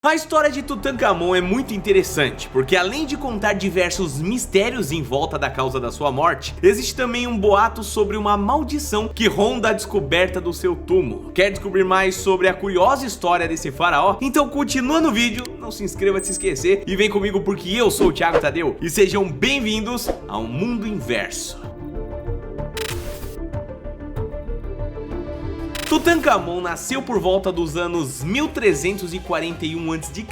A história de Tutankhamon é muito interessante, porque além de contar diversos mistérios em volta da causa da sua morte, existe também um boato sobre uma maldição que ronda a descoberta do seu túmulo. Quer descobrir mais sobre a curiosa história desse faraó? Então continua no vídeo, não se inscreva de se esquecer e vem comigo porque eu sou o Thiago Tadeu e sejam bem-vindos ao Mundo Inverso. Tutankhamon nasceu por volta dos anos 1341 a.C.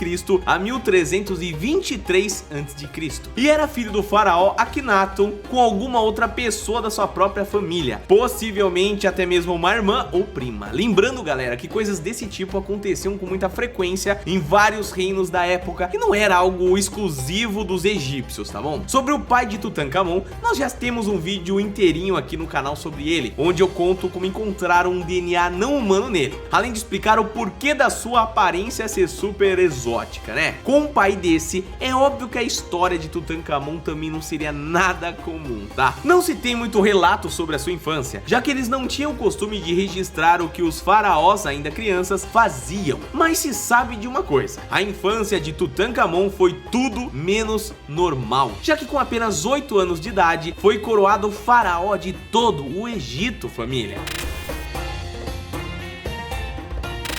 a 1323 a.C. e era filho do faraó Akhenaton com alguma outra pessoa da sua própria família, possivelmente até mesmo uma irmã ou prima. Lembrando, galera, que coisas desse tipo aconteciam com muita frequência em vários reinos da época e não era algo exclusivo dos egípcios, tá bom? Sobre o pai de Tutankhamon, nós já temos um vídeo inteirinho aqui no canal sobre ele, onde eu conto como encontraram um DNA não humano nele, além de explicar o porquê da sua aparência ser super exótica, né? Com um pai desse, é óbvio que a história de Tutankhamon também não seria nada comum, tá? Não se tem muito relato sobre a sua infância, já que eles não tinham o costume de registrar o que os faraós, ainda crianças, faziam, mas se sabe de uma coisa: a infância de Tutankhamon foi tudo menos normal, já que com apenas 8 anos de idade, foi coroado faraó de todo o Egito, família.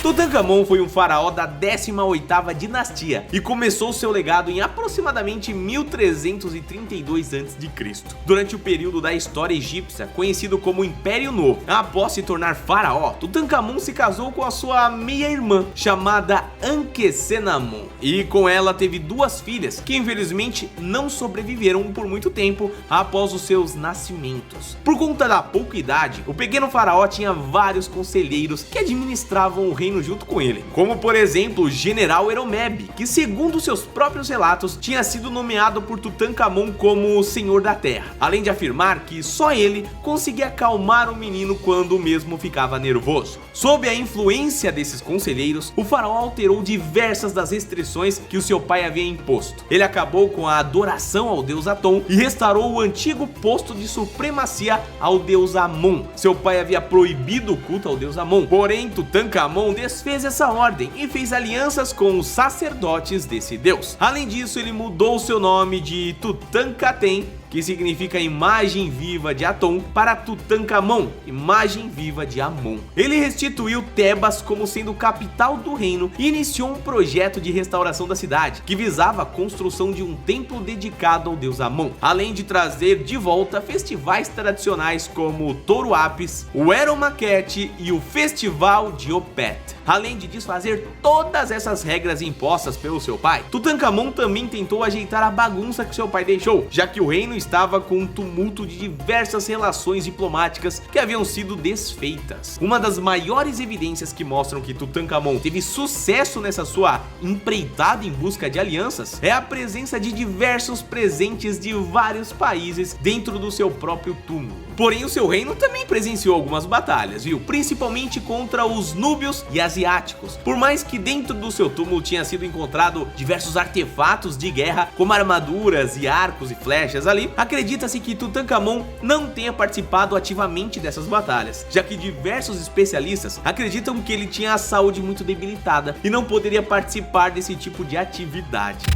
Tutankhamon foi um faraó da 18ª dinastia e começou seu legado em aproximadamente 1332 a.C. durante o período da história egípcia conhecido como Império Novo. Após se tornar faraó, Tutankhamon se casou com a sua meia-irmã chamada Ankhesenamon e com ela teve 2 filhas que infelizmente não sobreviveram por muito tempo após os seus nascimentos. Por conta da pouca idade, o pequeno faraó tinha vários conselheiros que administravam o reino junto com ele, como por exemplo o general Eromeb, que segundo seus próprios relatos tinha sido nomeado por Tutankhamon como o Senhor da Terra, além de afirmar que só ele conseguia acalmar o menino quando o mesmo ficava nervoso. Sob a influência desses conselheiros, o faraó alterou diversas das restrições que o seu pai havia imposto. Ele acabou com a adoração ao deus Aton e restaurou o antigo posto de supremacia ao deus Amon. Seu pai havia proibido o culto ao deus Amon, porém Tutankhamon desfez essa ordem e fez alianças com os sacerdotes desse deus. Além disso, ele mudou seu nome de Tutankhaten, que significa imagem viva de Aton, para Tutankhamon, imagem viva de Amon. Ele restituiu Tebas como sendo capital do reino e iniciou um projeto de restauração da cidade, que visava a construção de um templo dedicado ao deus Amon, além de trazer de volta festivais tradicionais como o Touro Apis, o Eromaquete e o Festival de Opet. Além de desfazer todas essas regras impostas pelo seu pai, Tutankhamon também tentou ajeitar a bagunça que seu pai deixou, já que o reino estava com um tumulto de diversas relações diplomáticas que haviam sido desfeitas. Uma das maiores evidências que mostram que Tutankhamon teve sucesso nessa sua empreitada em busca de alianças é a presença de diversos presentes de vários países dentro do seu próprio túmulo. Porém, o seu reino também presenciou algumas batalhas, viu? Principalmente contra os núbios e asiáticos. Por mais que dentro do seu túmulo tinha sido encontrado diversos artefatos de guerra, como armaduras e arcos e flechas ali, acredita-se que Tutankhamon não tenha participado ativamente dessas batalhas, já que diversos especialistas acreditam que ele tinha a saúde muito debilitada e não poderia participar desse tipo de atividade.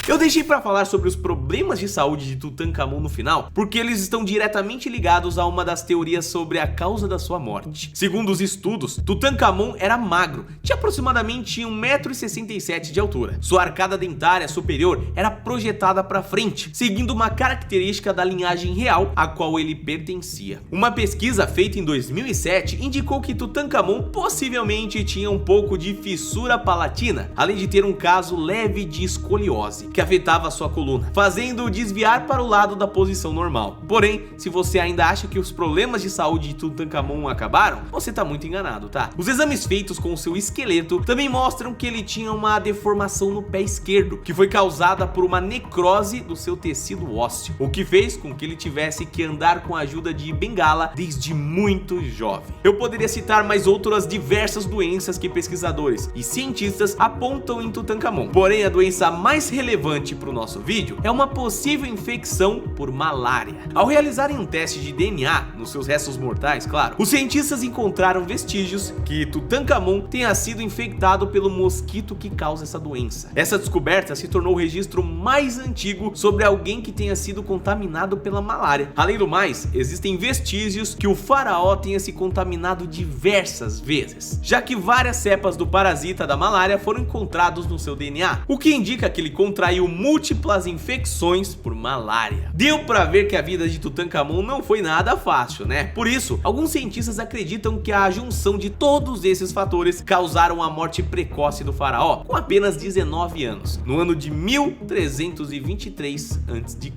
Eu deixei para falar sobre os problemas de saúde de Tutankhamon no final, porque eles estão diretamente ligados a uma das teorias sobre a causa da sua morte. Segundo os estudos, Tutankhamon era magro, tinha aproximadamente 1,67 m de altura. Sua arcada dentária superior era projetada para frente, seguindo uma característica da linhagem real a qual ele pertencia. Uma pesquisa feita em 2007 indicou que Tutankhamon possivelmente tinha um pouco de fissura palatina, além de ter um caso leve de escoliose, que afetava sua coluna, fazendo-o desviar para o lado da posição normal. Porém, se você ainda acha que os problemas de saúde de Tutankhamon acabaram, você tá muito enganado, tá? Os exames feitos com o seu esqueleto também mostram que ele tinha uma deformação no pé esquerdo, que foi causada por uma necrose do seu tecido ósseo, o que fez com que ele tivesse que andar com a ajuda de bengala desde muito jovem. Eu poderia citar mais outras diversas doenças que pesquisadores e cientistas apontam em Tutankhamon, porém a doença mais relevante relevante para o nosso vídeo é uma possível infecção por malária. Ao realizarem um teste de DNA nos seus restos mortais, claro, os cientistas encontraram vestígios que Tutankhamon tenha sido infectado pelo mosquito que causa essa doença. Essa descoberta se tornou o registro mais antigo sobre alguém que tenha sido contaminado pela malária. Além do mais, existem vestígios que o faraó tenha se contaminado diversas vezes, já que várias cepas do parasita da malária foram encontrados no seu DNA, o que indica que ele contraiu múltiplas infecções por malária. Deu pra ver que a vida de Tutankhamon não foi nada fácil, né? Por isso, alguns cientistas acreditam que a junção de todos esses fatores causaram a morte precoce do faraó com apenas 19 anos, no ano de 1323 a.C.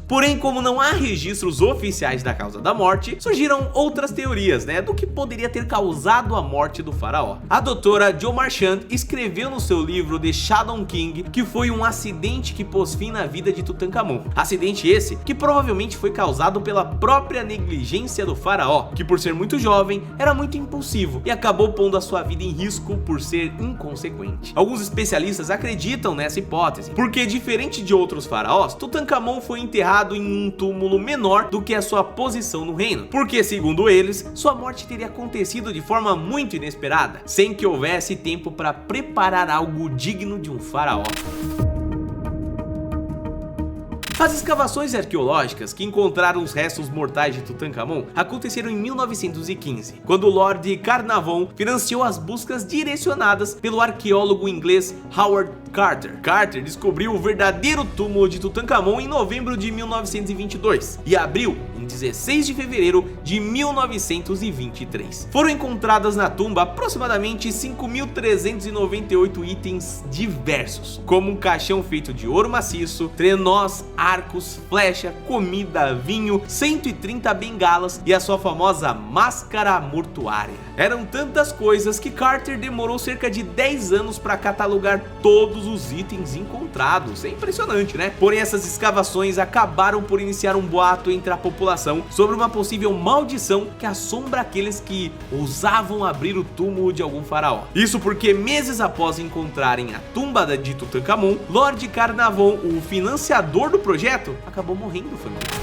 Porém, como não há registros oficiais da causa da morte, surgiram outras teorias, né, do que poderia ter causado a morte do faraó. A doutora Jo Marchand escreveu no seu livro The Shadow King que foi um acidente que pôs fim na vida de Tutankhamon. Acidente esse que provavelmente foi causado pela própria negligência do faraó, que por ser muito jovem, era muito impulsivo e acabou pondo a sua vida em risco por ser inconsequente. Alguns especialistas acreditam nessa hipótese, porque diferente de outros faraós, Tutankhamon foi enterrado em um túmulo menor do que a sua posição no reino, porque segundo eles, sua morte teria acontecido de forma muito inesperada, sem que houvesse tempo para preparar algo digno de um faraó. As escavações arqueológicas que encontraram os restos mortais de Tutankhamon aconteceram em 1915, quando o Lord Carnarvon financiou as buscas direcionadas pelo arqueólogo inglês Howard Carter. Carter descobriu o verdadeiro túmulo de Tutankhamon em novembro de 1922 e abriu em 16 de fevereiro de 1923. Foram encontradas na tumba aproximadamente 5.398 itens diversos, como um caixão feito de ouro maciço, trenós, arcos, flecha, comida, vinho, 130 bengalas e a sua famosa máscara mortuária. Eram tantas coisas que Carter demorou cerca de 10 anos para catalogar todos os itens encontrados. É impressionante, né? Porém, essas escavações acabaram por iniciar um boato entre a população sobre uma possível maldição que assombra aqueles que ousavam abrir o túmulo de algum faraó. Isso porque meses após encontrarem a tumba de Tutankhamon, Lord Carnarvon, o financiador do projeto, acabou morrendo, família.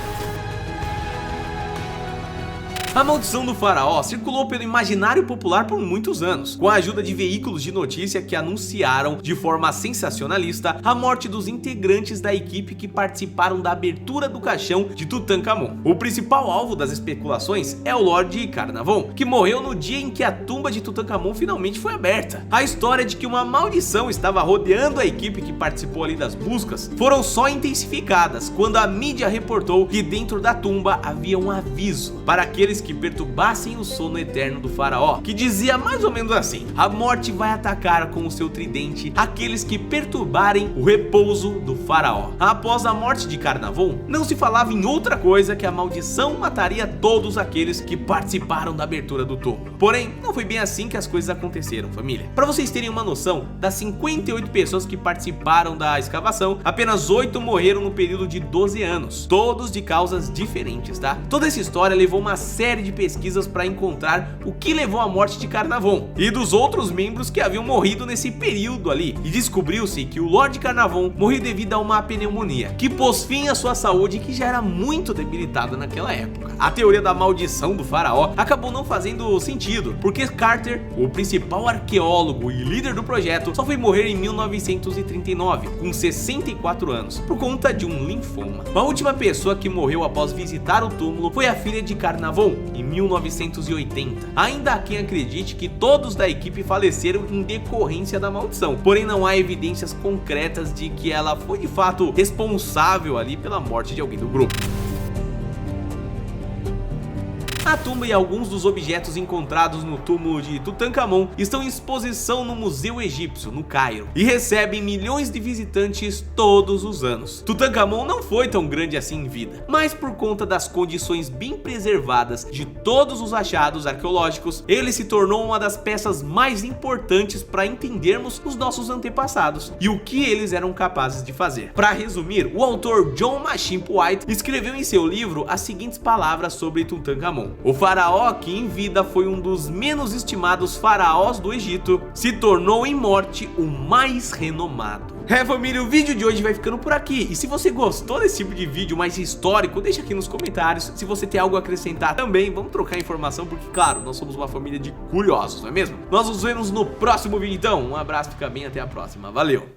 A maldição do faraó circulou pelo imaginário popular por muitos anos, com a ajuda de veículos de notícia que anunciaram de forma sensacionalista a morte dos integrantes da equipe que participaram da abertura do caixão de Tutankhamon. O principal alvo das especulações é o Lord Carnarvon, que morreu no dia em que a tumba de Tutankhamon finalmente foi aberta. A história de que uma maldição estava rodeando a equipe que participou ali das buscas foram só intensificadas quando a mídia reportou que dentro da tumba havia um aviso para aqueles que perturbassem o sono eterno do faraó, que dizia mais ou menos assim: a morte vai atacar com o seu tridente aqueles que perturbarem o repouso do faraó. Após a morte de Carnarvon, não se falava em outra coisa que a maldição mataria todos aqueles que participaram da abertura do túmulo. Porém, não foi bem assim que as coisas aconteceram, família. Para vocês terem uma noção, das 58 pessoas que participaram da escavação, apenas 8 morreram no período de 12 anos, todos de causas diferentes, tá? Toda essa história levou uma série de pesquisas para encontrar o que levou à morte de Carnarvon e dos outros membros que haviam morrido nesse período ali, e descobriu-se que o Lord Carnarvon morreu devido a uma pneumonia que pôs fim à sua saúde, que já era muito debilitada naquela época. A teoria da maldição do faraó acabou não fazendo sentido, porque Carter, o principal arqueólogo e líder do projeto, só foi morrer em 1939, com 64 anos, por conta de um linfoma. A última pessoa que morreu após visitar o túmulo foi a filha de Carnarvon, em 1980. Ainda há quem acredite que todos da equipe faleceram em decorrência da maldição, porém não há evidências concretas de que ela foi de fato responsável ali pela morte de alguém do grupo. A tumba e alguns dos objetos encontrados no túmulo de Tutankhamon estão em exposição no Museu Egípcio, no Cairo, e recebem milhões de visitantes todos os anos. Tutankhamon não foi tão grande assim em vida, mas por conta das condições bem preservadas de todos os achados arqueológicos, ele se tornou uma das peças mais importantes para entendermos os nossos antepassados e o que eles eram capazes de fazer. Para resumir, o autor John Mashimp White escreveu em seu livro as seguintes palavras sobre Tutankhamon: O faraó, que em vida foi um dos menos estimados faraós do Egito, se tornou em morte o mais renomado. Família, o vídeo de hoje vai ficando por aqui. E se você gostou desse tipo de vídeo mais histórico, deixa aqui nos comentários. Se você tem algo a acrescentar também, vamos trocar informação, porque claro, nós somos uma família de curiosos, não é mesmo? Nós nos vemos no próximo vídeo então. Um abraço, fica bem, até a próxima. Valeu!